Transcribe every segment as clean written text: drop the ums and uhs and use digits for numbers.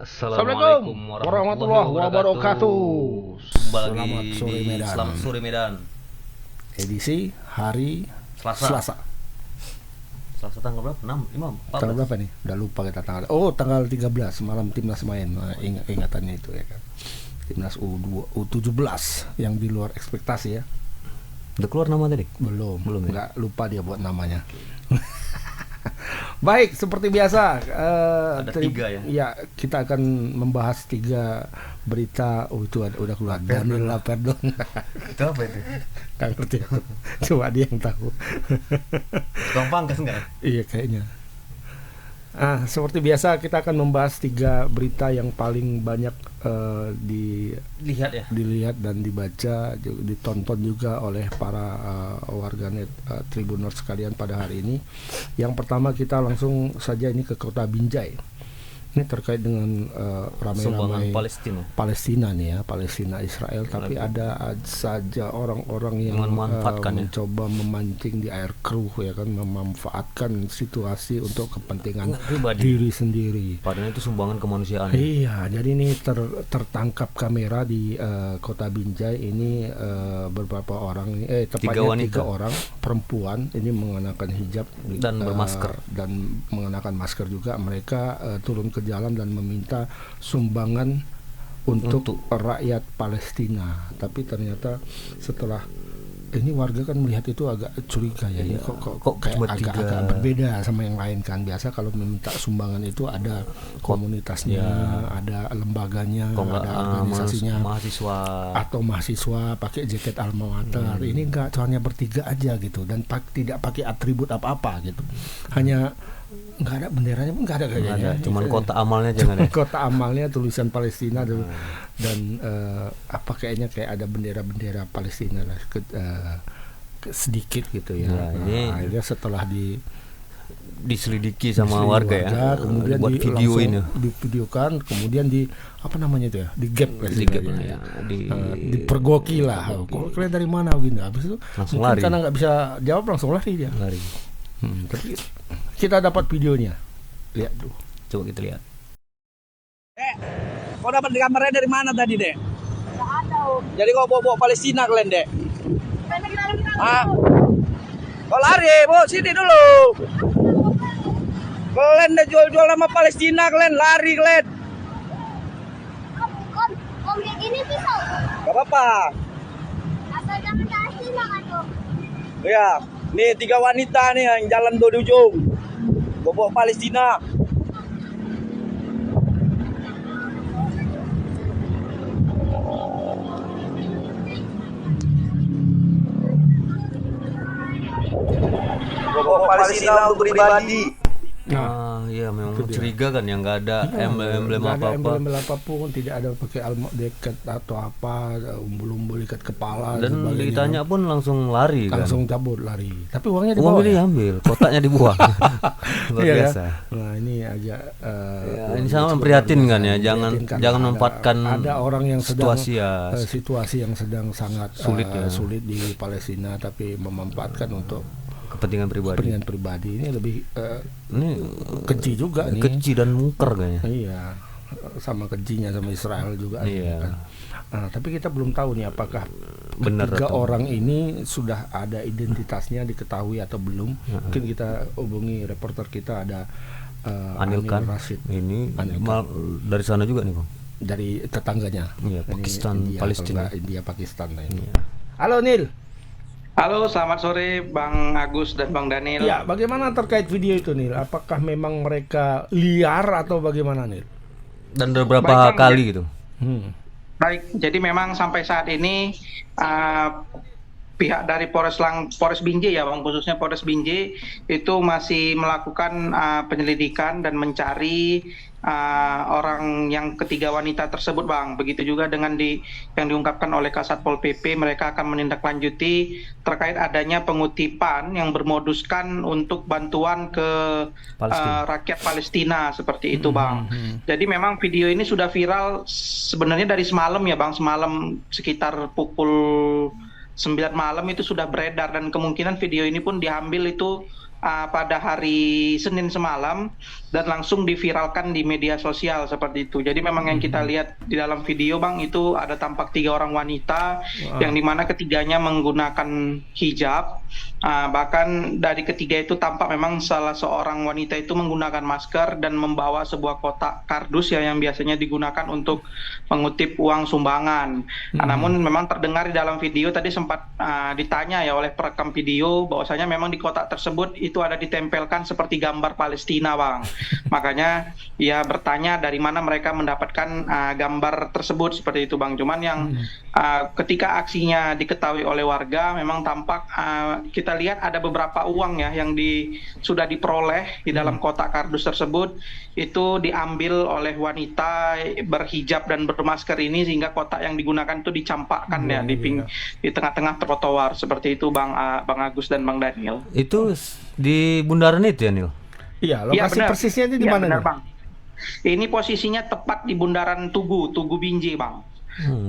Assalamualaikum warahmatullahi wabarakatuh. Selamat sore Medan. Selamat sore Medan. Edisi hari Selasa. Selasa tanggal berapa? 6, 5, 14. Tanggal berapa nih? Udah lupa kita tanggal. Oh, tanggal 13 malam Timnas main. Nah, ingatannya itu ya kan. Timnas U17 yang di luar ekspektasi ya. Udah keluar nama tadi? Belum ya? Nggak lupa dia buat namanya. Baik, seperti biasa ada 3 ya? Ya, kita akan membahas 3 berita. Oh, itu udah keluar. Daniel Laperdon. Itu apa itu? Gak ngerti aku. Coba dia yang tahu. Tukang pangkas enggak? Iya kayaknya. Seperti biasa kita akan membahas 3 berita yang paling banyak dilihat dan dibaca, ditonton juga oleh para warganet Tribuners sekalian pada hari ini. Yang pertama kita langsung saja ini ke kota Binjai. Ini terkait dengan ramai-ramai Palestina nih ya, Palestina Israel, tapi ada saja orang-orang yang mencoba memancing di air keruh ya kan, memanfaatkan situasi untuk kepentingan diri sendiri. Padahal itu sumbangan kemanusiaan. Iya, jadi ini tertangkap kamera di kota Binjai ini beberapa orang, tepatnya 3 orang perempuan ini mengenakan hijab dan bermasker dan mengenakan masker juga. Mereka turun ke jalan dan meminta sumbangan untuk rakyat Palestina. Tapi ternyata setelah ini warga kan melihat itu agak curiga ya. Ini kok kayak agak berbeda sama yang lain kan. Biasa kalau meminta sumbangan itu ada komunitasnya, ada lembaganya, ada organisasinya, mahasiswa pakai jaket alma mater. Ini enggak, hanya bertiga aja gitu dan tidak pakai atribut apa-apa gitu. Hanya nggak ada benderanya pun nggak ada kayaknya. Cuman kota amalnya jangan ya. Kota amalnya tulisan Palestina dan apa kayaknya kayak ada bendera-bendera Palestina lah sedikit gitu ya. Akhirnya setelah diselidiki sama warga ya. Kemudian buat video ini divideokan, kemudian apa namanya itu ya? Di-gap ya. Dipergoki lah. Kok kalian dari mana begini? Habis itu langsung lari. Karena nggak bisa jawab langsung lari dia. Tapi kita dapat videonya. Lihat dulu. Coba kita lihat. Kau dapat gambarnya dari mana tadi, Dek? Nggak ada, Om. Jadi kau bawa Palestina kalian, Dek? Kau lari, Bu, sini dulu. Kalian udah jual-jual nama Palestina, kalian lari, kalian. Om, yang ini pisau. Gak apa-apa. Asal jangan Palestina kan, Om. Ya, nih 3 wanita nih yang jalan di ujung. Bawa Palestina. Bawa Palestina untuk pribadi. Iya memang mencurigakan yang nggak ada emblem apa-apa. Emblem apapun, tidak ada pakai dekat atau apa, umbul-umbul ikat kepala dan ditanya pun langsung lari langsung kan? Cabut lari. Tapi uangnya dibawa. Uangnya diambil, kotaknya dibuang. Luar biasa. Nah ini agak ini sama memprihatinkan ya, jangan memanfaatkan ada orang yang sedang situasi yang sedang sangat sulit di Palestina, tapi memanfaatkan untuk kepentingan pribadi. Ini lebih ini keji juga nih. Keji dan mungker kayaknya. Iya. Sama kejinya sama Israel juga. Iya. Kan. Tapi kita belum tahu nih apakah benar 3 orang ini sudah ada identitasnya diketahui atau belum. Mungkin kita hubungi reporter kita ada Anil Rasid. Ini dari sana juga nih, Bang. Dari tetangganya. Iya, Pakistan, Palestina. India Pakistan lah ini. Iya. Halo Nil. Halo, selamat sore Bang Agus dan Bang Daniel. Ya, bagaimana terkait video itu, Nil? Apakah memang mereka liar atau bagaimana, Nil? Dan beberapa kali gitu. Baik, jadi memang sampai saat ini pihak dari Polres Binjai ya Bang, khususnya Polres Binjai itu masih melakukan penyelidikan dan mencari orang yang 3 wanita tersebut, Bang. Begitu juga dengan yang diungkapkan oleh Kasat Pol PP, mereka akan menindaklanjuti terkait adanya pengutipan yang bermoduskan untuk bantuan ke rakyat Palestina seperti itu, Bang. Jadi memang video ini sudah viral sebenarnya dari semalam ya, Bang. Semalam sekitar pukul 9 malam itu sudah beredar dan kemungkinan video ini pun diambil itu pada hari Senin semalam dan langsung diviralkan di media sosial seperti itu. Jadi memang yang kita lihat di dalam video Bang itu ada tampak 3 orang wanita yang dimana ketiganya menggunakan hijab. Bahkan dari ketiga itu tampak memang salah seorang wanita itu menggunakan masker dan membawa sebuah kotak kardus yang biasanya digunakan untuk mengutip uang sumbangan. Namun memang terdengar di dalam video tadi sempat ditanya ya oleh perekam video bahwasanya memang di kotak tersebut itu ada ditempelkan seperti gambar Palestina Bang. Makanya ia bertanya dari mana mereka mendapatkan gambar tersebut seperti itu Bang. Cuman yang ketika aksinya diketahui oleh warga memang tampak kita lihat ada beberapa uang ya yang sudah diperoleh di dalam kotak kardus tersebut itu diambil oleh wanita berhijab dan bermasker ini sehingga kotak yang digunakan itu dicampakkan ya di tengah-tengah trotoar seperti itu Bang Agus dan Bang Daniel. Itu di bundaran itu ya Nil? Iya, lokasi persisnya itu di mana benar, Bang. Ini posisinya tepat di bundaran Tugu Binjai Bang.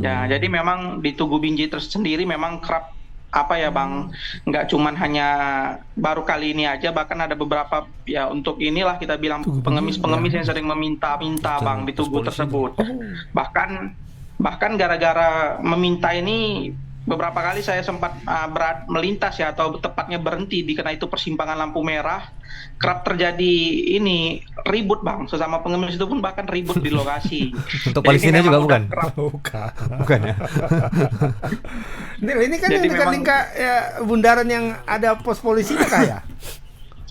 Ya, jadi memang di Tugu Binjai tersendiri memang kerap Bang, nggak cuman hanya baru kali ini aja, bahkan ada beberapa ya untuk inilah kita bilang pengemis-pengemis yang sering meminta-minta Bang di Tugu tersebut. Bahkan gara-gara meminta ini beberapa kali saya sempat melintas ya atau tepatnya berhenti karena itu persimpangan lampu merah. Kerap terjadi ini ribut Bang, sesama pengemis itu pun bahkan ribut di lokasi. Untuk Palestina juga bukan? Bukan ya. Ini kan yang dekat-dekat ya, bundaran yang ada pos polisinya kah ya?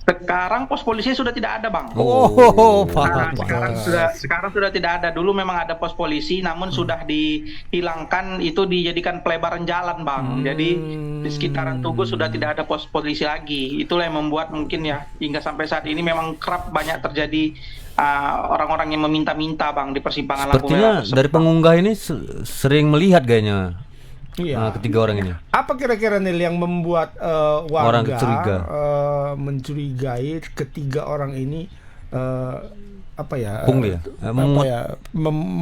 Sekarang pos polisi sudah tidak ada Bang. Sekarang sudah tidak ada. Dulu memang ada pos polisi, namun sudah dihilangkan, itu dijadikan pelebaran jalan Bang. Jadi di sekitaran Tugu sudah tidak ada pos polisi lagi. Itulah yang membuat mungkin ya hingga sampai saat ini memang kerap banyak terjadi orang-orang yang meminta-minta Bang di persimpangan lampu merah. Sepertinya dari pengunggah ini sering melihat kayaknya. Iya. Ketiga orang ini. Apa kira-kira nih yang membuat warga mencurigai ketiga orang ini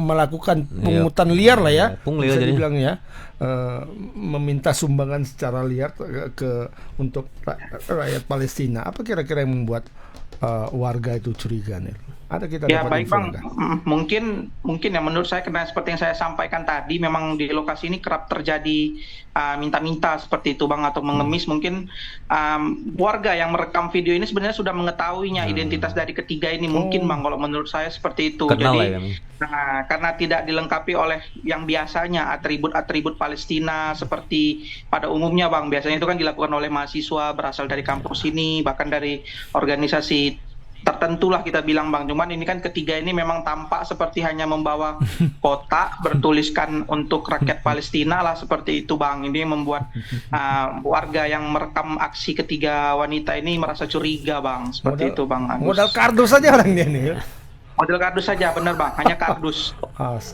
melakukan pungutan liar lah ya, bisa dibilang ya, meminta sumbangan secara liar untuk rakyat Palestina. Apa kira-kira yang membuat warga itu curiga nih? Ada kita ya baik Bang, mungkin ya menurut saya karena seperti yang saya sampaikan tadi memang di lokasi ini kerap terjadi minta-minta seperti itu Bang atau mengemis. Mungkin warga yang merekam video ini sebenarnya sudah mengetahuinya identitas dari ketiga ini mungkin Bang, kalau menurut saya seperti itu. Kenal jadi ya, karena tidak dilengkapi oleh yang biasanya atribut-atribut Palestina seperti pada umumnya Bang, biasanya itu kan dilakukan oleh mahasiswa berasal dari kampus ini, bahkan dari organisasi tertentu lah kita bilang Bang. Cuman ini kan ketiga ini memang tampak seperti hanya membawa kotak bertuliskan untuk rakyat Palestina lah seperti itu Bang. Ini membuat warga yang merekam aksi ketiga wanita ini merasa curiga Bang. Seperti itu Bang Agus. Modal kardus saja orang dia nih. Model kardus saja benar Bang, hanya kardus.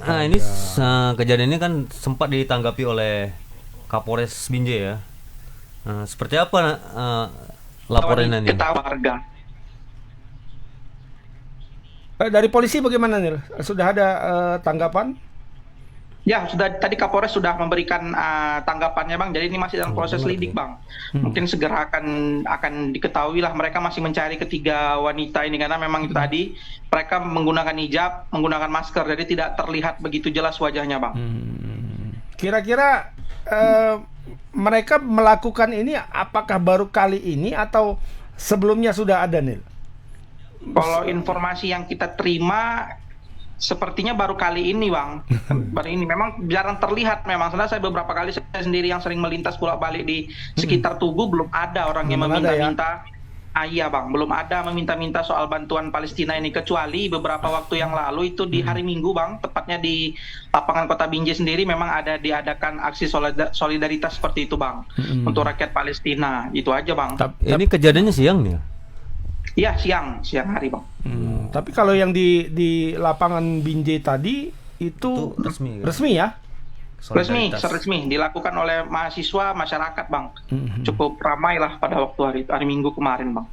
Ini kejadian ini kan sempat ditanggapi oleh Kapolres Binjai ya. Seperti apa laporan ini? Kita warga. Dari polisi bagaimana nih? Sudah ada tanggapan? Ya, tadi Kapolres sudah memberikan tanggapannya Bang. Jadi ini masih dalam proses lidik Bang. Mungkin segera akan diketahui lah, mereka masih mencari ketiga wanita ini karena memang itu tadi mereka menggunakan hijab, menggunakan masker, jadi tidak terlihat begitu jelas wajahnya Bang. Kira-kira mereka melakukan ini apakah baru kali ini atau sebelumnya sudah ada nih? Kalau informasi yang kita terima sepertinya baru kali ini Bang. Baru ini memang jarang terlihat memang. Sebenarnya saya beberapa kali saya sendiri yang sering melintas bolak-balik di sekitar Tugu belum ada orang yang meminta-minta. Iya Bang, belum ada meminta-minta soal bantuan Palestina ini, kecuali beberapa waktu yang lalu itu di hari Minggu Bang, tepatnya di lapangan Kota Binjai sendiri memang ada diadakan aksi solidaritas seperti itu Bang, untuk rakyat Palestina. Itu aja Bang. Ini kejadiannya siang nih ya? Iya, siang hari Bang. Tapi kalau yang di lapangan Binjai tadi itu resmi ya? Resmi dilakukan oleh mahasiswa masyarakat Bang. Cukup ramai lah pada waktu hari Minggu kemarin Bang.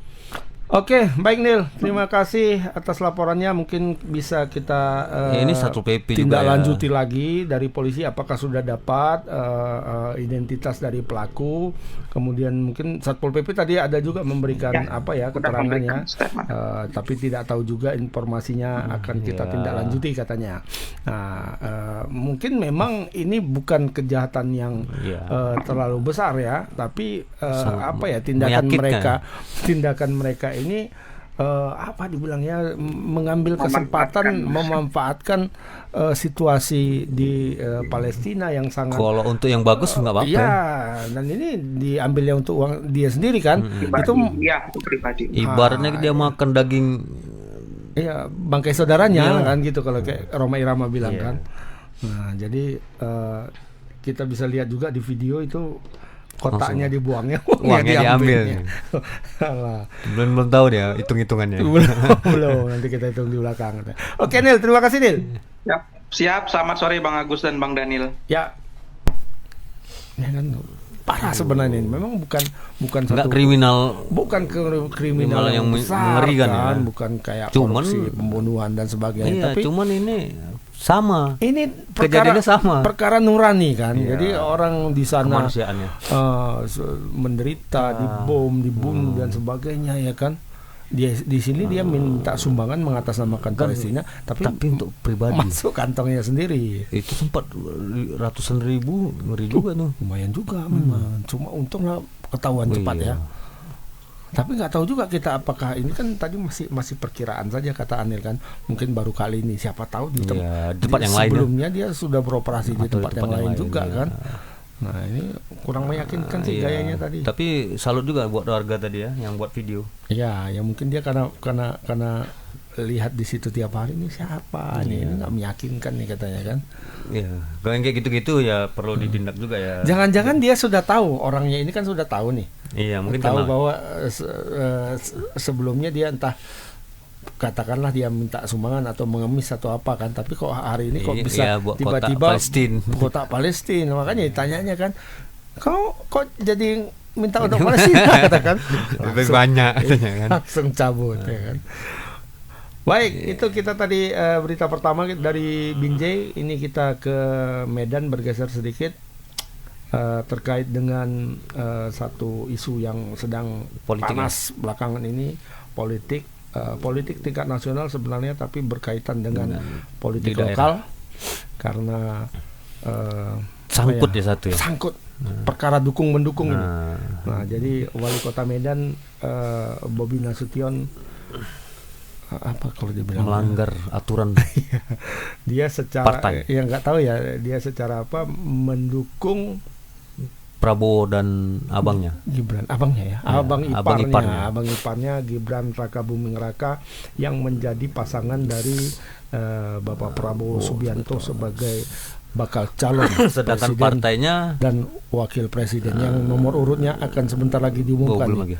Oke, baik Nil, terima kasih atas laporannya. Mungkin bisa kita Ini Satpol PP tindak juga ya. lanjuti lagi dari polisi apakah sudah dapat identitas dari pelaku. Kemudian mungkin Satpol PP tadi ada juga memberikan keterangannya, tapi tidak tahu juga informasinya akan kita tindak lanjuti katanya. Nah, mungkin memang ini bukan kejahatan yang terlalu besar ya, tapi tindakan mereka ini dibilangnya mengambil kesempatan memanfaatkan situasi di Palestina yang sangat. Kalau untuk yang bagus nggak apa-apa. Iya, dan ini diambilnya untuk uang dia sendiri kan. Itu pribadi. Ibaratnya dia makan daging. Iya, bangkai saudaranya kan gitu kalau kayak Roma Irama bilang kan. Nah, jadi kita bisa lihat juga di video itu kotaknya dibuangnya, uangnya diambil. belum tahu dia hitung-hitungannya. belum, nanti kita hitung di belakang. Oke Nil, terima kasih Nil. Siap. Selamat sore Bang Agus dan Bang Daniel. Ya kan parah sebenarnya ini. Memang bukan satu kriminal, bukan kriminal yang besar, mengerikan kan? Ya. Bukan kayak korupsi, pembunuhan dan sebagainya. Tapi cuman ini sama. Ini kejadiannya sama. Perkara nurani kan. Jadi orang di sana menderita, dibom, dibunuh dan sebagainya ya kan. Di sini dia minta sumbangan mengatasnamakan Palestina, tapi untuk pribadi masuk kantongnya sendiri. Itu sempat ratusan ribu, ngeri juga tuh. Lumayan juga memang. Cuma untunglah ketahuan cepat ya. Tapi nggak tahu juga kita apakah ini kan tadi masih perkiraan saja kata Anil kan, mungkin baru kali ini, siapa tahu di tempat yang lain sebelumnya dia sudah beroperasi di tempat yang lain juga kan. Nah ini kurang meyakinkan sih gayanya tadi. Tapi salut juga buat warga tadi ya yang buat video. Ya mungkin dia karena lihat di situ tiap hari ini siapa nih, ini nggak meyakinkan nih katanya kan. Iya, kalau yang kayak gitu-gitu ya perlu ditindak juga ya. Jangan-jangan dia sudah tahu, orangnya ini kan sudah tahu nih. Iya, mungkin tahu bahwa sebelumnya dia entah katakanlah dia minta sumbangan atau mengemis atau apa kan, tapi kok hari ini kok bisa tiba-tiba kotak Palestina, makanya ditanyanya kan, kok jadi minta untuk Palestina katakan. Lebih banyak katanya kan. Langsung cabut ya kan. Baik, itu kita tadi berita pertama dari Binjai. Ini kita ke Medan, bergeser sedikit terkait dengan satu isu yang sedang panas belakangan ini, politik tingkat nasional sebenarnya, tapi berkaitan dengan politik lokal karena sangkut satu ya. Sangkut perkara dukung mendukung ini. Nah, jadi Wali Kota Medan Bobi Nasution apa kalau dia bilang melanggar aturan. Dia secara partai. Ya nggak tahu ya, dia secara apa mendukung Prabowo dan abangnya. Gibran, abangnya ya, abang iparnya Gibran Rakabuming Raka yang menjadi pasangan dari Bapak Prabowo Subianto sebagai bakal calon sedangkan presiden partainya dan wakil presiden yang nomor urutnya akan sebentar lagi diumumkan.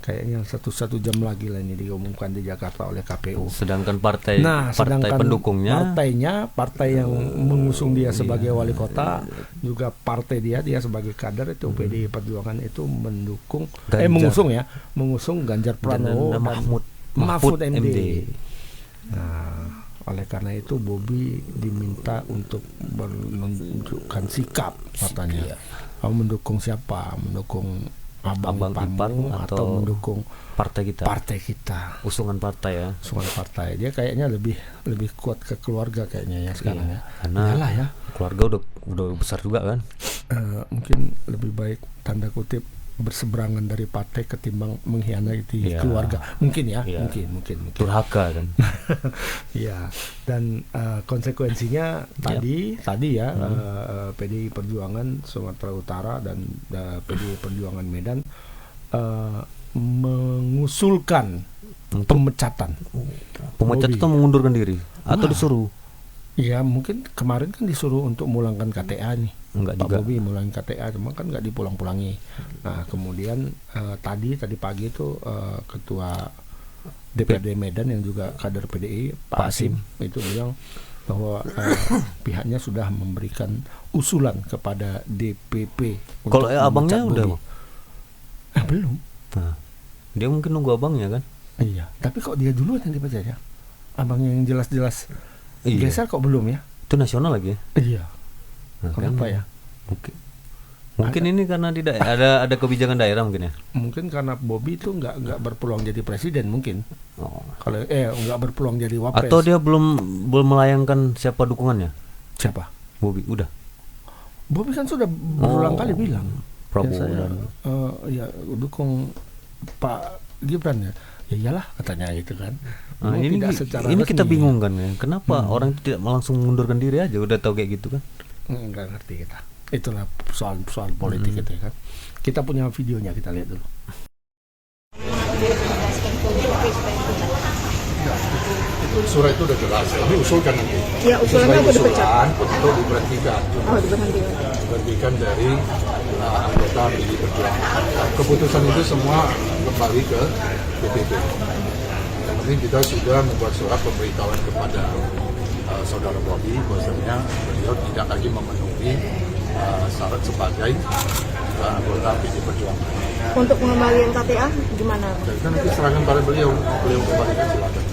Kayaknya satu jam lagi lah ini diumumkan di Jakarta oleh KPU. Sedangkan partai pendukungnya, partai yang mengusung dia sebagai wali kota, juga partai dia sebagai kader itu PDI Perjuangan itu mengusung Ganjar Pranowo dan Mahfud MD. Nah, oleh karena itu Bobi diminta untuk menunjukkan sikap katanya. Kamu mendukung siapa? Mendukung Abang Ipar atau mendukung partai kita. Usungan partai. Dia kayaknya lebih kuat ke keluarga kayaknya ya sekarang ya. Karena keluarga udah besar juga kan. Mungkin lebih baik tanda kutip berseberangan dari partai ketimbang mengkhianati keluarga. Mungkin ya. Mungkin. Durhaka kan. Ya, dan konsekuensinya tadi ya PDI Perjuangan Sumatera Utara dan PDI Perjuangan Medan mengusulkan pemecatan. Pemecatan itu mengundurkan diri atau disuruh? Ya mungkin kemarin kan disuruh untuk mulangkan KTA nih. Enggak Pak juga. Bobi mulangin KTA, cuma kan nggak dipulang-pulangi. Nah kemudian tadi pagi itu ketua DPRD Medan yang juga kader PDI Pak Asim itu bilang bahwa pihaknya sudah memberikan usulan kepada DPP. Kalau abangnya udah belum. Nah, dia mungkin nunggu abangnya kan. Iya, tapi kok dia duluan yang dipecat ya? Abang yang jelas-jelas Iya. geser kok belum ya? Itu nasional lagi ya. Iya. Nah, Kenapa ya? Mungkin ini karena tidak ada kebijakan daerah mungkin ya. Mungkin karena Bobby itu nggak berpeluang jadi presiden mungkin. Oh. Kalau nggak berpeluang jadi wapres. Atau dia belum melayangkan siapa dukungannya? Siapa? Bobby udah. Bobby kan sudah berulang kali bilang. Prabowo saya, dan ya dukung Pak Gibran ya. Ya iyalah katanya gitu kan. Nah, ini tidak ini resmi. kita bingung kan ya. Kenapa orang itu tidak langsung mengundurkan diri aja udah tahu kayak gitu kan? Nggak ngerti kita. Itulah soal politik itu ya kan. Kita punya videonya, kita lihat dulu. Itu surat itu udah jelas, kami usulkan nanti. Ya, usulannya apa dipecat? Untuk diberhentikan. Oh, diberhentikan. Diberhentikan dari anggota PDI Perjuangan. Keputusan itu semua kembali ke DPP. Yang penting kita sudah membuat surat pemberitahuan kepada saudara Bobby bahwasanya beliau tidak lagi memenuhi syarat sebagai anggota PDI Perjuangan. Untuk pengembalian KTA gimana? Jadi kan nanti serangan pada beliau kembalikan silakan.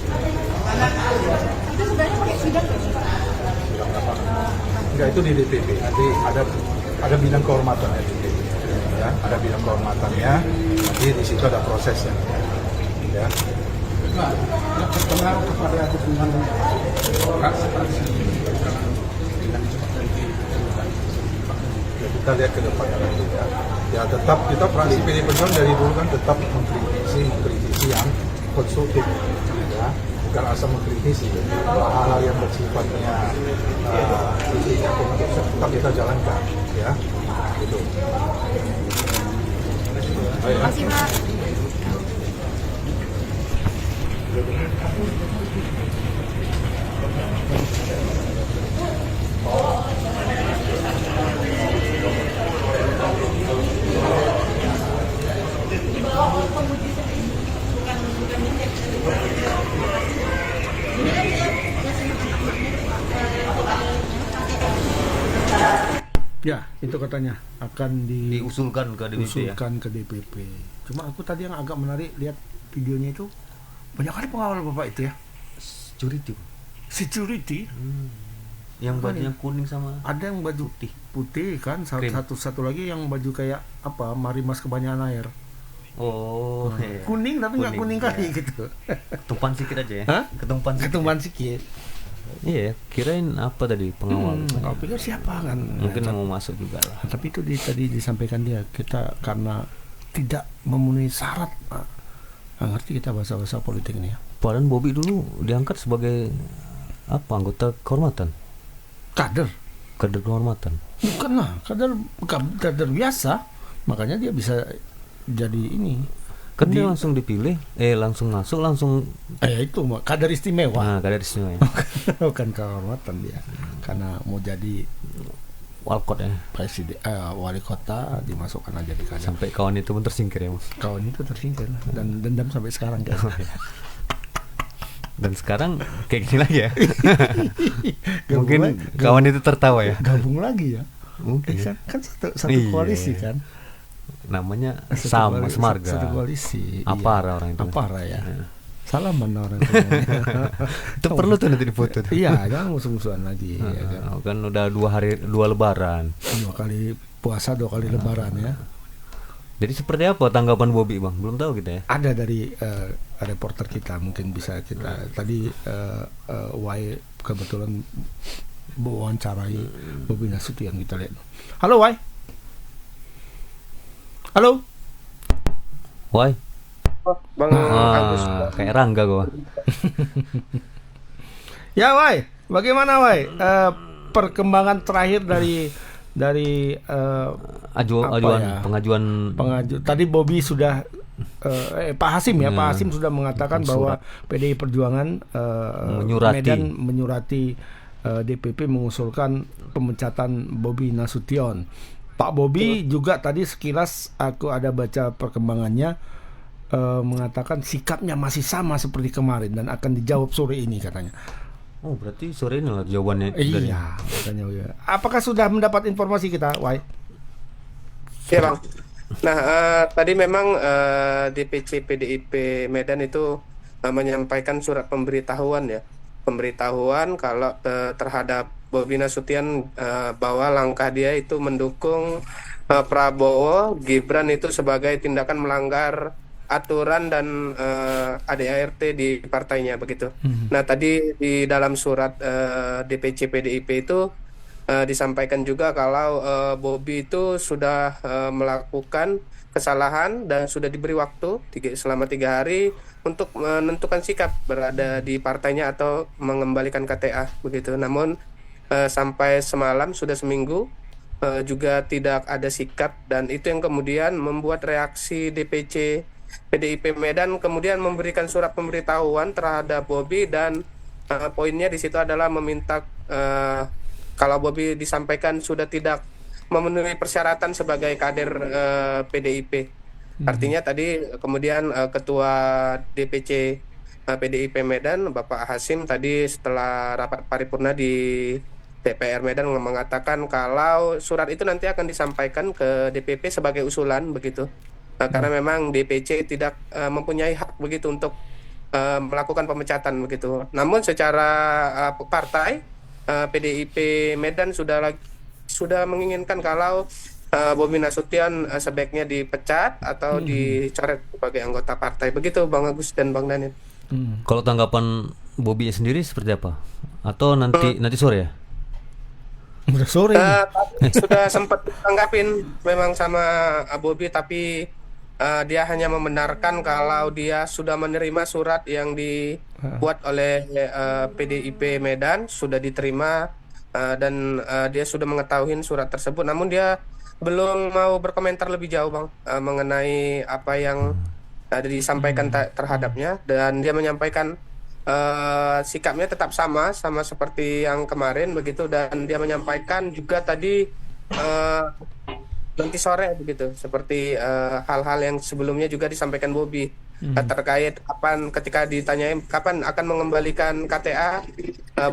Enggak, itu di DPP. Nanti ada bidang kehormatan di DPP. Ya, ada bidang kehormatannya. Nanti di situ ada prosesnya. Ya. Pengaruh kepada dukungan ya, kita lihat ke depan nanti ya. Ya tetap kita fraksi PDI Perjuangan dari dulu kan tetap mengkritisi yang konstruktif. Ya. Bukan asal mengkritisi hal-hal yang bersifatnya kritiknya konstruktif tetap kita jalankan ya gitu. Masih Pak. Ya, itu katanya akan Diusulkan ke DPP ya. ke DPP. Cuma aku tadi yang agak menarik lihat videonya itu banyak kali pengawal Bapak itu ya. Security. Security. Yang Apa bajunya nih? kuning sama Ada yang baju putih kan, Krim. satu lagi yang baju kayak apa? Marimas kebanyakan air. oh, iya. Kuning tapi nggak kuning Kuning, kali iya. gitu. Ketumpan sikit aja ya. Hah? Ketumpan sikit. Ketumban sikit. Iya, kirain apa tadi pengawal. Kau pikir siapa kan? Mungkin mau masuk juga lah. Tapi itu tadi disampaikan dia, kita karena tidak memenuhi syarat. Nggak ngerti kita bahasa-bahasa politik ini ya. Padahal Bobby dulu diangkat sebagai apa? Anggota kehormatan. Kader Kehormatan. bukan lah, kader biasa, makanya dia bisa jadi ini. Kan dia langsung dipilih, langsung masuk, langsung Itu kader istimewa. kader istimewa. Bukan kehormatan dia, karena mau jadi Walcott ya. presiden, wali kota dimasukkan aja di kader. Sampai kawan itu pun tersingkir ya, Mas. Kawan itu tersingkir dan dendam sampai sekarang kan. Dan sekarang kayak gini lagi ya. Gabung Mungkin lagi. kawan itu tertawa ya. Gabung lagi ya. Mungkin. Kan satu Iya. koalisi kan. Namanya Satu sama koalisi, semarga. Satu koalisi. Apara orang itu. Apara ya. Iya. Salaman orang Itu perlu tuh nanti difoto tuh. Iya, jangan musuh-musuhan lagi ya kan. Kan udah 2 lebaran. 2 kali puasa, 2 kali lebaran ya. Jadi seperti apa tanggapan Bobby, Bang? Belum tahu kita ya. Ada dari reporter kita, mungkin bisa kita tadi Wai kebetulan wawancarai Bobby Nasution, kita lihat. Halo Wai. Halo. Why? Bang Agus. Kayak Rangga gua. Ya Wai, bagaimana Wai? Perkembangan terakhir dari apa ya? pengajuan Tadi Bobby sudah Pak Hasim ya, Ya, Pak Hasim sudah mengatakan bahwa PDI Perjuangan Medan menyurati DPP mengusulkan pemecatan Bobby Nasution. Pak Bobby juga tadi sekilas aku ada baca perkembangannya, mengatakan sikapnya masih sama seperti kemarin dan akan dijawab sore ini katanya. Oh, berarti sore ini lah jawabannya. Iya, makanya ya. Apakah sudah mendapat informasi kita, Wai? Iya Bang. Nah tadi memang DPC PDIP Medan itu menyampaikan surat pemberitahuan kalau terhadap Bobi Nasution bahwa langkah dia itu mendukung Prabowo Gibran itu sebagai tindakan melanggar aturan dan ADART di partainya begitu. Nah tadi di dalam surat DPC PDIP itu disampaikan juga kalau Bobi itu sudah melakukan kesalahan dan sudah diberi waktu selama 3 hari untuk menentukan sikap berada di partainya atau mengembalikan KTA begitu. Namun sampai semalam sudah seminggu juga tidak ada sikap, dan itu yang kemudian membuat reaksi DPC PDIP Medan kemudian memberikan surat pemberitahuan terhadap Bobi, dan poinnya di situ adalah meminta kalau Bobi disampaikan sudah tidak memenuhi persyaratan sebagai kader PDIP. Artinya tadi kemudian Ketua DPC PDIP Medan Bapak Hasim tadi setelah rapat paripurna di DPR Medan mengatakan kalau surat itu nanti akan disampaikan ke DPP sebagai usulan begitu. Karena memang DPC tidak mempunyai hak begitu untuk melakukan pemecatan begitu. Namun secara partai PDIP Medan sudah menginginkan kalau Bobi Nasution sebaiknya dipecat atau dicoret sebagai anggota partai. Begitu Bang Agus dan Bang Daniel. Kalau tanggapan Bobi sendiri seperti apa? Atau nanti sore ya? Udah sore. Sudah sempat tanggapin memang sama Bobi, tapi dia hanya membenarkan kalau dia sudah menerima surat yang dibuat oleh PDIP Medan, sudah diterima dan dia sudah mengetahui surat tersebut. Namun dia belum mau berkomentar lebih jauh Bang mengenai apa yang disampaikan terhadapnya, dan dia menyampaikan sikapnya tetap sama seperti yang kemarin begitu, dan dia menyampaikan juga tadi nanti sore begitu seperti hal-hal yang sebelumnya juga disampaikan Bobi terkait ketika ditanyain kapan akan mengembalikan KTA,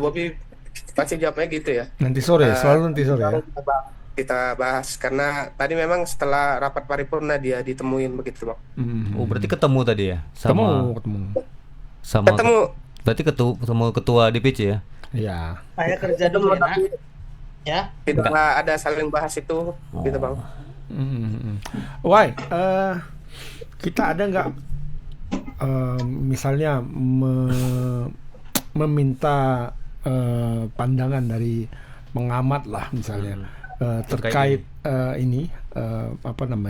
Bobi pasti jawabnya gitu ya. Nanti sore, selalu nanti sore ya. Kita bahas karena tadi memang setelah rapat paripurna dia ditemuin begitu Bang. Oh, berarti ketemu tadi ya? Ketemu. Berarti ketemu ketua DPC ya? Iya. Saya kerja dulu ya. Tidak ada saling bahas itu gitu Bang. Why? Kita ada nggak misalnya meminta pandangan dari pengamat lah misalnya terkait ini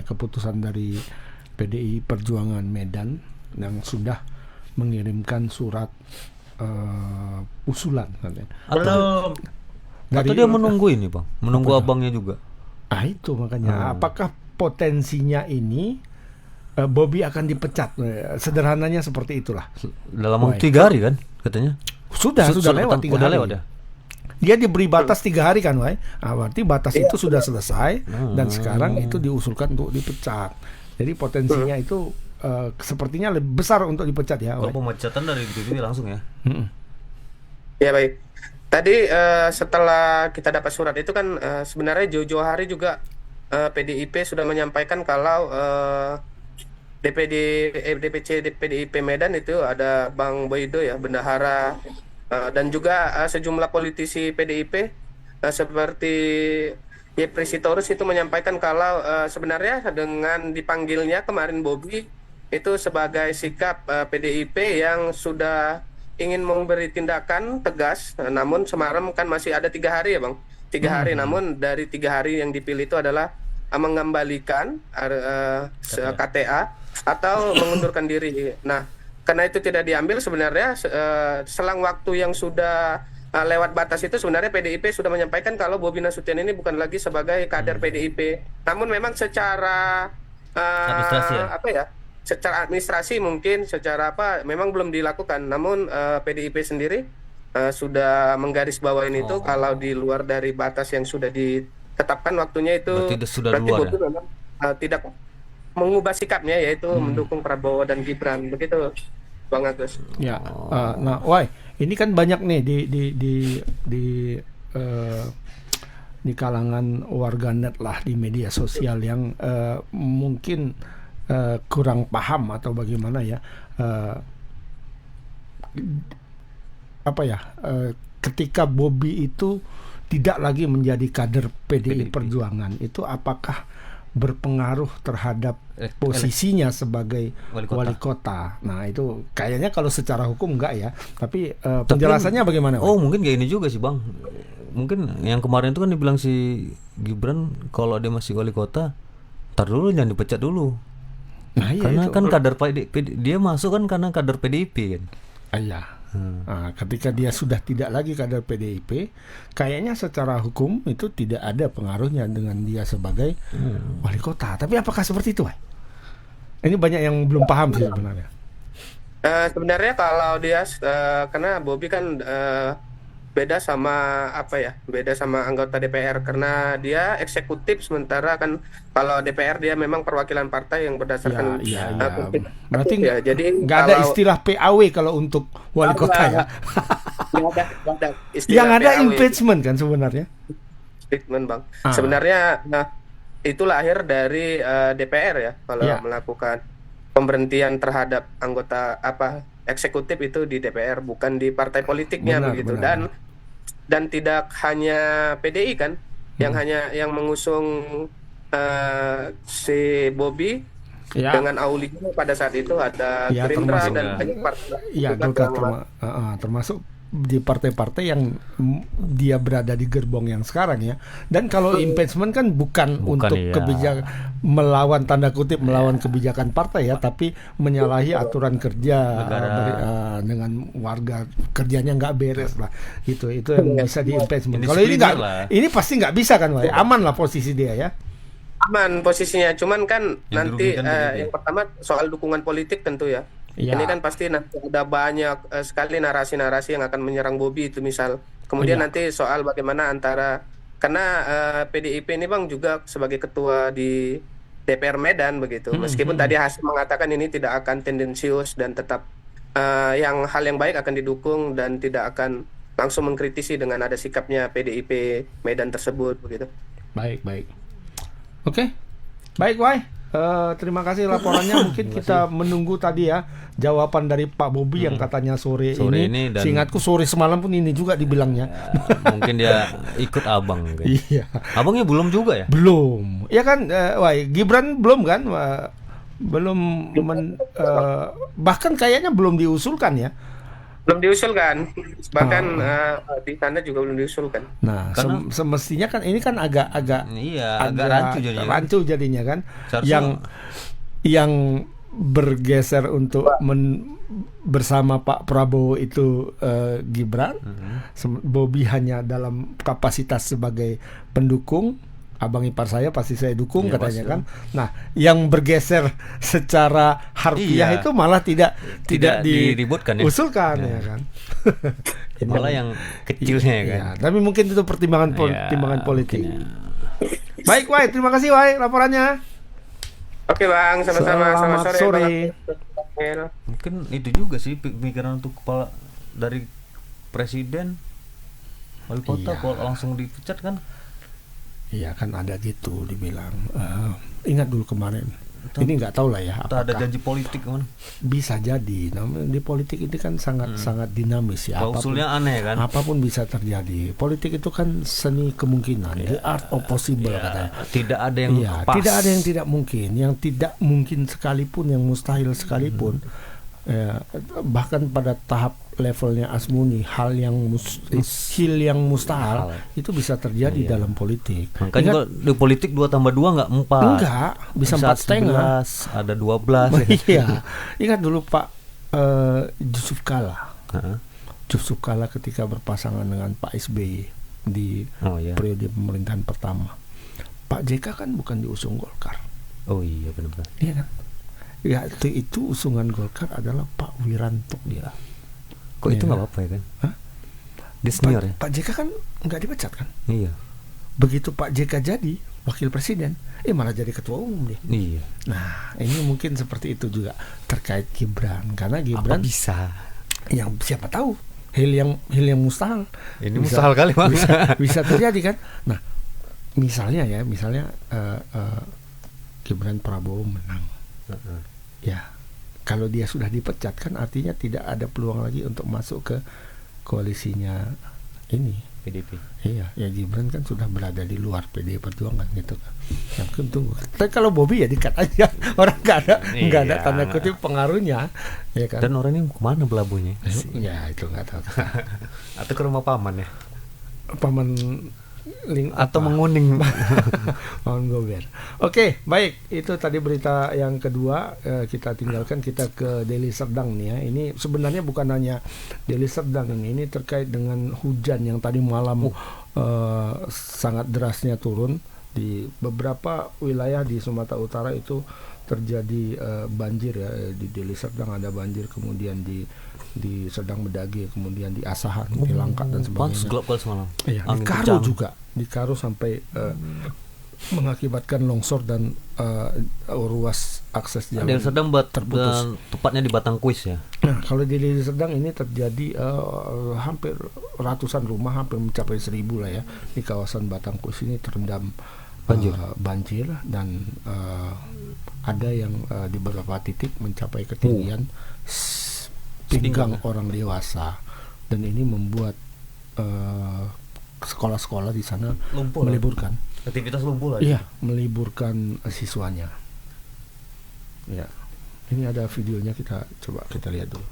keputusan dari PDI Perjuangan Medan yang sudah mengirimkan surat usulan katanya. Atau dia menunggu ini Bang, menunggu abangnya juga. Itu makanya apakah potensinya ini Bobi akan dipecat? Sederhananya seperti itulah. Dalam waktu 3 hari kan katanya? Sudah lewat 3 hari. Udah lewat ya. Dia diberi batas 3 hari kan, Wai? Berarti batas itu sudah selesai dan sekarang itu diusulkan untuk dipecat. Jadi potensinya itu sepertinya lebih besar untuk dipecat ya. Kalau pemecatan dari DPP langsung ya. Ya baik. Tadi setelah kita dapat surat itu kan sebenarnya jauh-jauh hari juga PDIP sudah menyampaikan kalau DPC PDIP Medan itu ada Bang Boido ya, bendahara dan juga sejumlah politisi PDIP seperti Yepri Sitorus itu menyampaikan kalau sebenarnya dengan dipanggilnya kemarin Bobi itu sebagai sikap PDIP yang sudah ingin memberi tindakan tegas, namun semalam kan masih ada 3 hari ya Bang, 3 hari, namun dari 3 hari yang dipilih itu adalah mengembalikan KTA atau mengundurkan diri. Nah, karena itu tidak diambil sebenarnya selang waktu yang sudah lewat batas itu sebenarnya PDIP sudah menyampaikan kalau Bobi Nasution ini bukan lagi sebagai kader PDIP. Namun memang secara administrasi ya? Secara administrasi mungkin secara memang belum dilakukan. Namun PDIP sendiri sudah menggarisbawahi itu kalau di luar dari batas yang sudah ditetapkan waktunya itu berarti Bobi memang tidak mengubah sikapnya, yaitu mendukung Prabowo dan Gibran begitu Bang Agus. Ya, nah, Wai, ini kan banyak nih di kalangan warganet lah di media sosial yang mungkin kurang paham atau bagaimana ya ketika Bobi itu tidak lagi menjadi kader PDI Perjuangan, itu apakah berpengaruh terhadap posisinya sebagai wali kota? Nah itu kayaknya kalau secara hukum enggak ya, tapi penjelasannya bagaimana? Oh mungkin kayak ini juga sih Bang, mungkin yang kemarin itu kan dibilang si Gibran kalau dia masih wali kota, ntar dulu jangan dipecat dulu. Nah, karena itu kan kader dia masuk kan karena kader PDIP kan. Iya. Nah, ketika dia sudah tidak lagi kader PDIP, kayaknya secara hukum itu tidak ada pengaruhnya dengan dia sebagai wali kota. Tapi apakah seperti itu, Wai? Ini banyak yang belum paham sih sebenarnya. Sebenarnya kalau dia karena Bobi kan beda sama beda sama anggota DPR karena dia eksekutif, sementara kan kalau DPR dia memang perwakilan partai yang berdasarkan berarti jadi nggak ada istilah PAW kalau untuk wali kota ya. Nggak ada istilah yang ada PAW. impeachment kan sebenarnya. Impeachment Bang. Sebenarnya itu lahir dari DPR ya kalau melakukan pemberhentian terhadap anggota eksekutif itu di DPR, bukan di partai politiknya begitu. Dan tidak hanya PDI kan yang mengusung si Bobi dengan Aulia pada saat itu ada Gerindra dan banyak partai termasuk di partai-partai yang dia berada di gerbong yang sekarang ya. Dan kalau impeachment kan bukan untuk kebijakan melawan tanda kutip melawan kebijakan partai ya, tapi menyalahi aturan kerja dengan warga kerjanya nggak beres lah. Itu yang bisa di impeachment. Kalau ini nggak, ini pasti nggak bisa kan, Wai? Aman lah posisi dia ya. Aman posisinya, cuman kan nanti yang pertama soal dukungan politik tentu ya. Ini kan pasti nanti ada banyak sekali narasi-narasi yang akan menyerang Bobi itu misal. Kemudian nanti soal bagaimana karena PDIP ini Bang juga sebagai ketua di DPR Medan begitu. Meskipun tadi Hasim mengatakan ini tidak akan tendensius dan tetap hal yang baik akan didukung dan tidak akan langsung mengkritisi dengan ada sikapnya PDIP Medan tersebut begitu. Baik. Oke. Baik, Wai. Terima kasih laporannya. Mungkin kita menunggu tadi ya jawaban dari Pak Bobi yang katanya sore ini dan seingatku sore semalam pun ini juga dibilangnya. Mungkin dia ikut abang kan? Iya. Abangnya belum juga ya? Belum. Ya kan, Gibran belum kan? Bahkan kayaknya belum diusulkan ya. Belum diusulkan, bahkan di sana juga belum diusulkan. Nah, semestinya kan ini kan agak rancu jadinya kan. Yang bergeser untuk bersama Pak Prabowo itu Gibran, Bobi hanya dalam kapasitas sebagai pendukung. Abang ipar saya pasti saya dukung katanya kan. Nah, yang bergeser secara harfiah itu malah tidak diributkan usulkan ya kan. Malah yang kecilnya ya kan. Tapi mungkin itu pertimbangan politik. Baik, Wai, terima kasih Wai laporannya. Oke, Bang, sama-sama. Selamat sore. Mungkin itu juga sih pemikiran untuk kepala dari presiden wali kota kalau langsung dipecat kan. Iya kan ada gitu dibilang. Ingat dulu kemarin. Ini nggak tahu lah ya. Ada janji politik kan? Bisa jadi. Namun di politik ini kan sangat dinamis ya. Klausulnya aneh kan? Apapun bisa terjadi. Politik itu kan seni kemungkinan. The art of possible katanya. Tidak ada yang pas. Tidak ada yang tidak mungkin. Yang tidak mungkin sekalipun, yang mustahil sekalipun. Bahkan pada tahap levelnya Asmuni, hal yang mustahil itu bisa terjadi dalam politik. Makanya di politik 2+2 nggak 4. Enggak, bisa 4,5. Ada 12. Iya. Ingat dulu Pak Yusuf Kala. Yusuf Kala ketika berpasangan dengan Pak SBY di periode pemerintahan pertama. Pak JK kan bukan diusung Golkar. Oh iya benar-benar. Iya kan? Ya itu usungan Golkar adalah Pak Wiranto dia. Kok itu nggak apa-apa ya kan? Dia senior ya. Pak JK kan nggak dipecat kan? Iya. Begitu Pak JK jadi wakil presiden, malah jadi ketua umum dia. Iya. Nah ini mungkin seperti itu juga terkait Gibran, karena Gibran apa bisa? Yang siapa tahu hal yang mustahil. Ini mustahil kali Bang. Bisa terjadi kan? Nah misalnya Gibran Prabowo menang. Ya, kalau dia sudah dipecat kan artinya tidak ada peluang lagi untuk masuk ke koalisinya ini PDP. Iya, ya Gibran kan sudah berada di luar PD Perjuangan gitu kan. Yang tunggu. Tapi kalau Bobby ya dikat aja, orang nggak ada tanda kutip pengaruhnya, ya kan. Dan orang ini kemana belabuhnya? Ya itu nggak tahu. Atau ke rumah paman ya? Paman atau menguning. Paman Gober. Oke, baik. Itu tadi berita yang kedua. Kita tinggalkan, kita ke Deli Serdang nih ya. Ini sebenarnya bukan hanya Deli Serdang ini terkait dengan hujan yang tadi malam sangat derasnya turun di beberapa wilayah di Sumatera Utara. Itu terjadi banjir ya. Di Deli Serdang ada banjir, kemudian di Serdang Bedage, kemudian di Asahan, di Langkat dan sebagainya. Gelap kali semalam. Iya, di Karo juga, di Karo sampai mengakibatkan longsor dan ruas akses jalan Deli Serdang terputus. Tepatnya di Batang Kuis ya. Nah, kalau di Deli Serdang ini terjadi hampir ratusan rumah, hampir mencapai 1.000 lah ya, di kawasan Batang Kuis ini terendam banjir dan ada yang di beberapa titik mencapai ketinggian pinggang orang dewasa, dan ini membuat sekolah-sekolah di sana meliburkan. Aktivitas lumpuh lah. Iya, meliburkan siswanya. Ya, ini ada videonya, kita lihat dulu.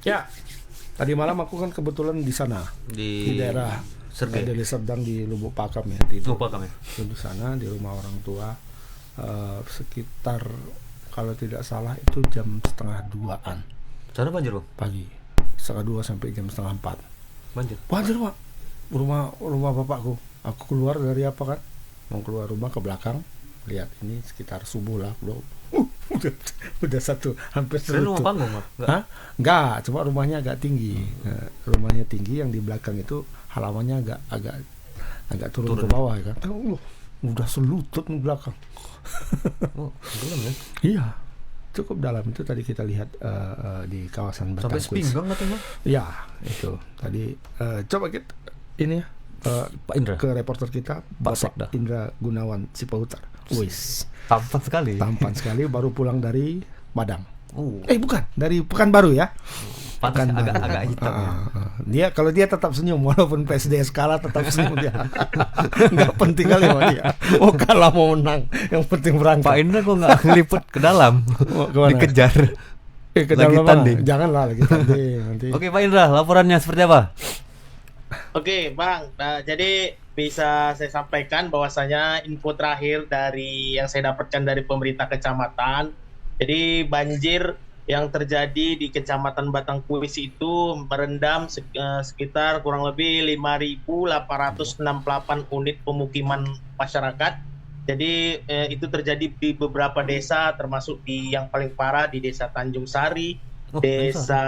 Ya, tadi malam aku kan kebetulan di sana, di daerah Deli Serdang di Lubuk Pakam ya. Lubuk Pakam ya. Di sana di rumah orang tua, sekitar kalau tidak salah itu jam 1:30-an. Sana banjir Bang? Pagi, 1:30 sampai jam 3:30. Banjir Pak. Rumah bapakku. Aku keluar dari apa kan? Mau keluar rumah ke belakang, lihat ini sekitar subuh lah, bro. Udah hampir serutut. Rumah panggung, Enggak, cuma rumahnya agak tinggi. Rumahnya tinggi, yang di belakang itu halamannya agak turun ke bawah ya kan. Udah selutut di belakang. Dalam ya? Iya, cukup dalam. Itu tadi kita lihat di kawasan Batang Kuis. Sampai sepinggang katanya? Ya, itu tadi. Coba kita ini ya, Pak Indra, ke reporter kita, Pak Indra Gunawan Sipahutar. Wis, tampan sekali baru pulang dari Padang. Bukan, dari Pekanbaru ya. Agak hitam ya. Kalau dia tetap senyum walaupun PSD skala tetap senyum dia. Enggak penting kali sama dia. Kalah mau menang, yang penting berangkat. Pak Indra kok enggak ngeliput ke dalam? Dikejar. Lagi tanding. Janganlah lagi tanding nanti. Oke, Pak Indra, laporannya seperti apa? Oke, Bang. Nah, jadi bisa saya sampaikan bahwasanya info terakhir dari yang saya dapatkan dari pemerintah kecamatan. Jadi banjir yang terjadi di Kecamatan Batang Kuis itu merendam sekitar kurang lebih 5.868 unit pemukiman masyarakat. Jadi itu terjadi di beberapa desa, termasuk di yang paling parah di Desa Tanjung Sari, Desa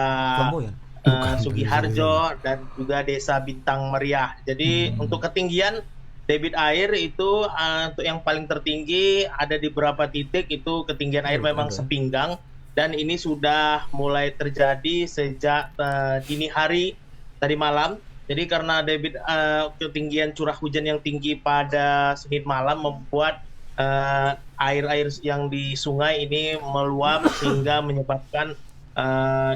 Sugiharjo, dan juga Desa Bintang Meriah. Jadi untuk ketinggian debit air itu untuk yang paling tertinggi ada di beberapa titik itu ketinggian air memang sepinggang, dan ini sudah mulai terjadi sejak dini hari tadi malam. Jadi karena ketinggian curah hujan yang tinggi pada Senin malam membuat air-air yang di sungai ini meluap sehingga menyebabkan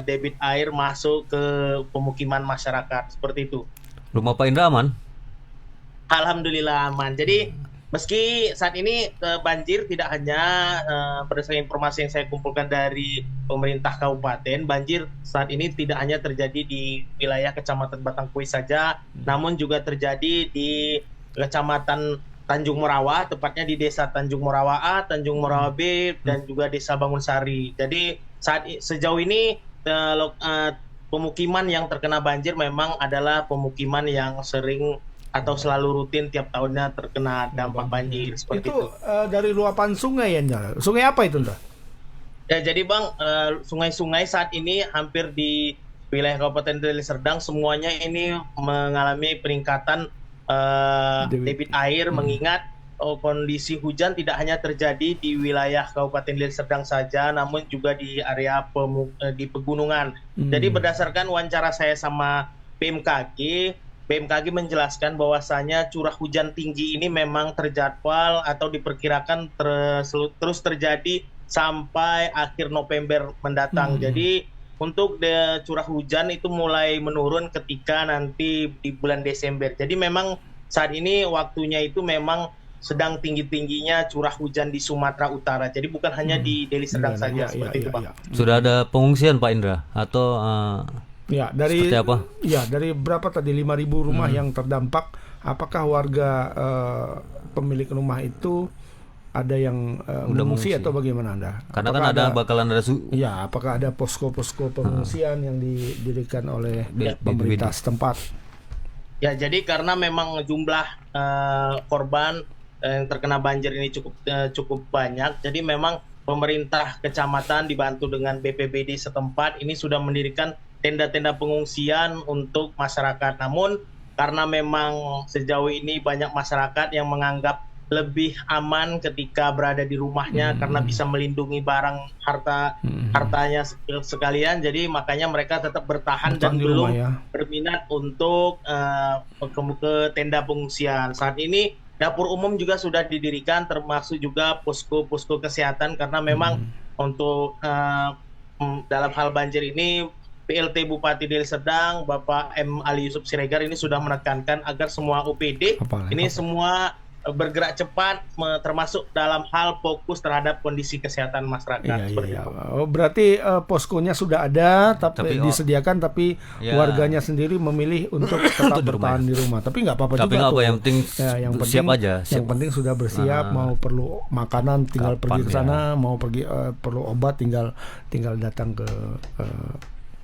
debit air masuk ke pemukiman masyarakat seperti itu. Rumah Pak Indra aman? Alhamdulillah aman. Jadi meski saat ini banjir tidak hanya berdasarkan informasi yang saya kumpulkan dari pemerintah kabupaten, banjir saat ini tidak hanya terjadi di wilayah Kecamatan Batangkuis saja, namun juga terjadi di Kecamatan Tanjung Morawa, tepatnya di Desa Tanjung Morawa A, Tanjung Morawa B, dan juga Desa Bangunsari. Jadi sejauh ini pemukiman yang terkena banjir memang adalah pemukiman yang sering atau selalu rutin tiap tahunnya terkena dampak banjir seperti itu. Dari luapan sungai ya, sungai apa itu, Ndra? Ya, jadi Bang, sungai-sungai saat ini hampir di wilayah Kabupaten Deli Serdang semuanya ini mengalami peningkatan debit air, mengingat kondisi hujan tidak hanya terjadi di wilayah Kabupaten Deli Serdang saja, namun juga di area di pegunungan. Jadi berdasarkan wawancara saya sama BMKG menjelaskan bahwasanya curah hujan tinggi ini memang terjadwal atau diperkirakan terus terjadi sampai akhir November mendatang. Jadi untuk curah hujan itu mulai menurun ketika nanti di bulan Desember. Jadi memang saat ini waktunya itu memang sedang tinggi-tingginya curah hujan di Sumatera Utara. Jadi bukan hanya di Deli Serdang saja seperti itu, Pak. Sudah ada pengungsian Pak Indra atau ya, dari seperti apa? Ya, dari berapa tadi 5.000 rumah yang terdampak, apakah warga pemilik rumah itu ada yang mengungsi atau bagaimana Anda? Karena apakah kan bakalan ada ya, apakah ada posko-posko pengungsian yang didirikan oleh pemerintah setempat? Ya, jadi karena memang jumlah korban yang terkena banjir ini cukup banyak, jadi memang pemerintah kecamatan dibantu dengan BPBD setempat ini sudah mendirikan tenda-tenda pengungsian untuk masyarakat. Namun karena memang sejauh ini banyak masyarakat yang menganggap lebih aman ketika berada di rumahnya karena bisa melindungi barang hartanya sekalian, jadi makanya mereka tetap bertahan dan belum berminat untuk ke tenda pengungsian. Saat ini dapur umum juga sudah didirikan, termasuk juga posko-posko kesehatan, karena memang untuk dalam hal banjir ini PLT Bupati Deli Serdang Bapak M. Ali Yusuf Siregar ini sudah menekankan agar semua OPD semua bergerak cepat, termasuk dalam hal fokus terhadap kondisi kesehatan masyarakat. Oh, berarti poskonya sudah ada, tapi disediakan, tapi warganya sendiri memilih untuk tetap bertahan di rumah. Tapi nggak apa-apa juga. Tapi yang penting siap aja. Yang penting sudah bersiap. Mau perlu makanan tinggal pergi ke sana, mau pergi perlu obat tinggal datang ke.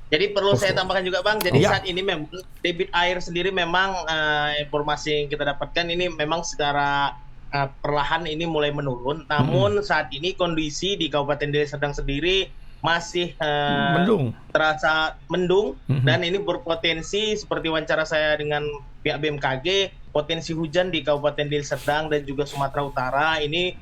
Jadi perlu saya tambahkan juga Bang, jadi saat ini memang debit air sendiri memang informasi yang kita dapatkan ini memang secara perlahan ini mulai menurun. Namun saat ini kondisi di Kabupaten Deli Serdang sendiri masih terasa mendung dan ini berpotensi seperti wawancara saya dengan pihak BMKG, potensi hujan di Kabupaten Deli Serdang dan juga Sumatera Utara ini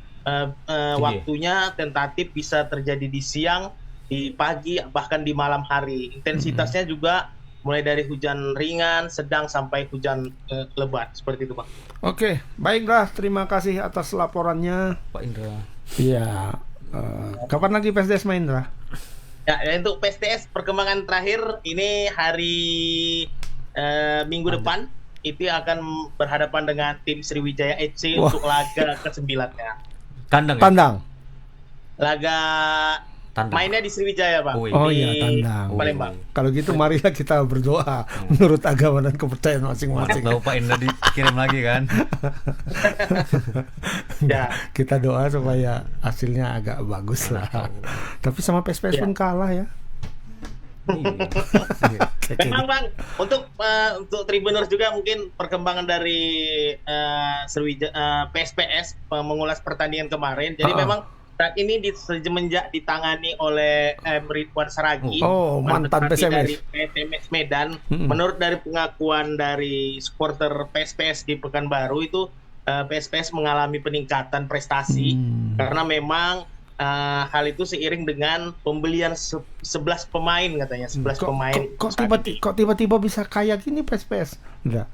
waktunya tentatif bisa terjadi di siang, di pagi, bahkan di malam hari. Intensitasnya juga mulai dari hujan ringan, sedang, sampai hujan lebat. Seperti itu, Pak. Oke, baiklah. Terima kasih atas laporannya, Pak Indra. Iya. Kapan lagi PSDS, Pak Indra? Ya, untuk PSDS perkembangan terakhir ini hari minggu depan itu akan berhadapan dengan tim Sriwijaya FC untuk laga ke-9-nya. Tandang. Laga mainnya di Sriwijaya, Pak. Tandang. Palembang. Kalau gitu marilah kita berdoa menurut agama dan kepercayaan masing-masing. Tahu Pak Indra dikirim lagi kan? Ya, kita doa supaya hasilnya agak bagus lah. Tapi sama PSPS pun kalah ya. Memang Bang, untuk Tribuners juga mungkin perkembangan dari Sriwijaya PSPS mengulas pertandingan kemarin. Jadi memang saat ini semenjak ditangani oleh Ridwan Saragi, mantan PSMS dari PSMS Medan. Menurut dari pengakuan dari supporter PSPS di Pekanbaru itu PSPS mengalami peningkatan prestasi karena memang hal itu seiring dengan pembelian 11 pemain katanya, 11 pemain. Kok tiba-tiba bisa kayak gini PSPS? Enggak.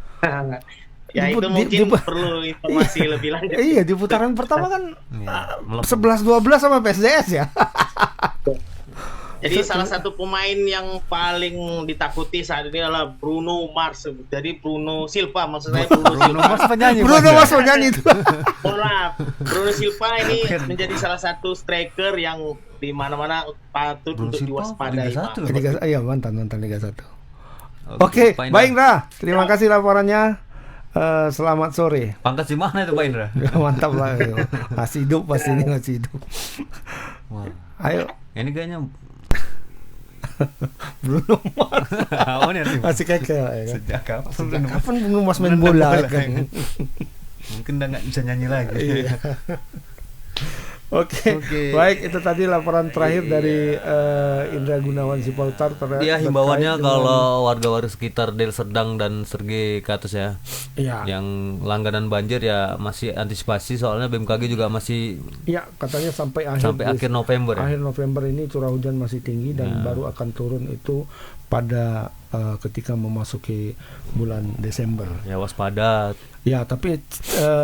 Ya itu mungkin perlu informasi lebih lanjut. Iya, di putaran pertama kan 11-12 sama PSDS ya. Jadi salah satu pemain yang paling ditakuti saat ini adalah Bruno Mars. Jadi Bruno Silva, maksudnya Bruno Mars penyanyi. Bruno Mars penyanyi itu. Bruno Silva ini menjadi salah satu striker yang di mana-mana patut untuk diwaspadai. Iya, mantan Liga 1. Oke, baik Ra. Terima kasih laporannya. Selamat sore. Pangkat di mana itu Pak Indra? Mantap lah. Masih hidup pasti ini, masih hidup. Wah. Ayo. Ini kayaknya Bruno Mars. Masih keke ya kan? Sejak kapan Bruno Mars main bola kan? Mungkin udah nggak bisa nyanyi lagi. Iya. Oke. Baik, itu tadi laporan terakhir dari Indra Gunawan Sipotar. Iya, himbauannya kalau warga-warga sekitar Deli Serdang dan Sergei ke atas ya, yang langganan banjir ya masih antisipasi, soalnya BMKG juga masih. Iya, katanya sampai akhir November. Akhir November ini curah hujan masih tinggi dan baru akan turun itu pada ketika memasuki bulan Desember. Ya, waspada. Ya, tapi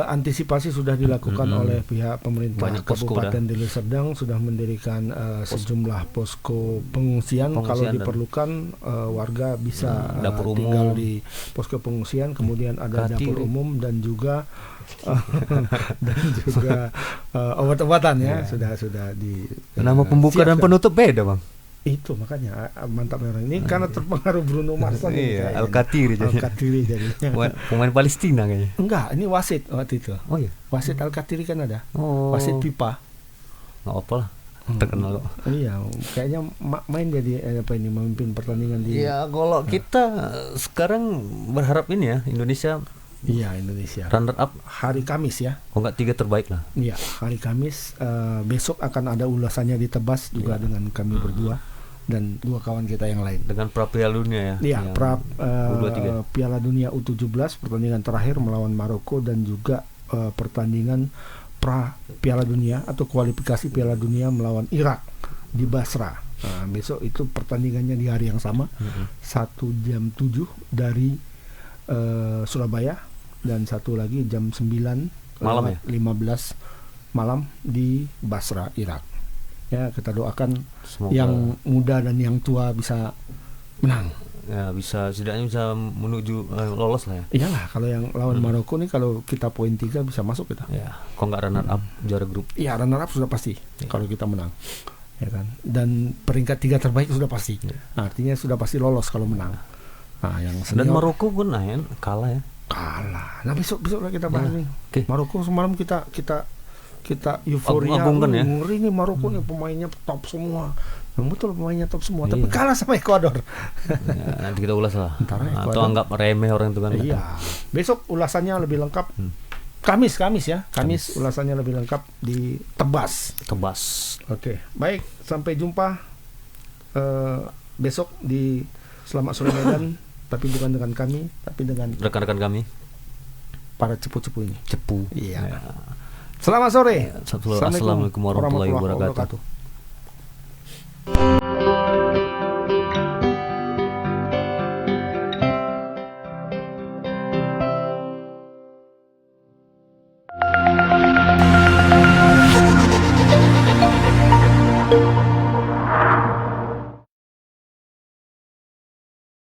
antisipasi sudah dilakukan oleh pihak pemerintah Kabupaten Deli Serdang, sudah mendirikan sejumlah posko pengungsian. Kalau diperlukan warga bisa tinggal di posko pengungsian, kemudian ada dapur umum dan juga obat-obatan ya, sudah di. Nama pembuka dan penutup beda, Bang. Itu makanya mantap orang ini karena terpengaruh Bruno Mars. Iya, Al-Qatiri jadinya. Pemain Palestina kayaknya. Enggak, ini wasit waktu itu. Oh iya. Wasit Al-Qatiri kan ada. Wasit pipa. Enggak apa lah. Terkenal kok. Iya, kayaknya main jadi memimpin pertandingan di. Iya, kalau kita sekarang berharap ini ya, Indonesia. Iya, Indonesia. Runner up hari Kamis ya. Oh, enggak 3 terbaik lah. Iya, hari Kamis. Besok akan ada ulasannya di Tebas juga dengan kami berdua dan dua kawan kita yang lain. Dengan pra Piala Dunia ya. Iya, pra Piala Dunia U17 pertandingan terakhir melawan Maroko dan juga pertandingan pra Piala Dunia atau kualifikasi Piala Dunia melawan Irak di Basra. Nah, besok itu pertandingannya di hari yang sama, 1 jam 7 dari Surabaya dan satu lagi jam 9 malam ya? 15 malam di Basra, Irak. Ya, kita doakan semoga yang muda dan yang tua bisa menang. Ya, setidaknya bisa menuju lolos lah ya. Iyalah, kalau yang lawan Maroko nih kalau kita poin 3 bisa masuk kita. Ya, kok nggak runner up juara grup. Iya, runner up sudah pasti kalau kita menang. Ya kan? Dan peringkat 3 terbaik sudah pasti. Nah, artinya sudah pasti lolos kalau menang. Nah, yang dan Maroko pun kalah ya. Kalah. Nah, besok lah kita bahas nih. Okay. Maroko semalam kita euforia kan ya. Ngeri nih Maroko nih, pemainnya top semua. Betul, pemainnya top semua, tapi kalah sama Ekuador. Ya, nanti kita ulas lah. Atau anggap remeh orang itu kan. Iya. Besok ulasannya lebih lengkap. Kamis ya. Kamis ulasannya lebih lengkap di Tebas. Oke. Baik, sampai jumpa besok di Selamat Sore Medan, tapi bukan dengan kami, tapi dengan rekan-rekan kami. Para cepu-cepu ini. Cepu. Iya. Selamat sore. Assalamualaikum warahmatullahi wabarakatuh.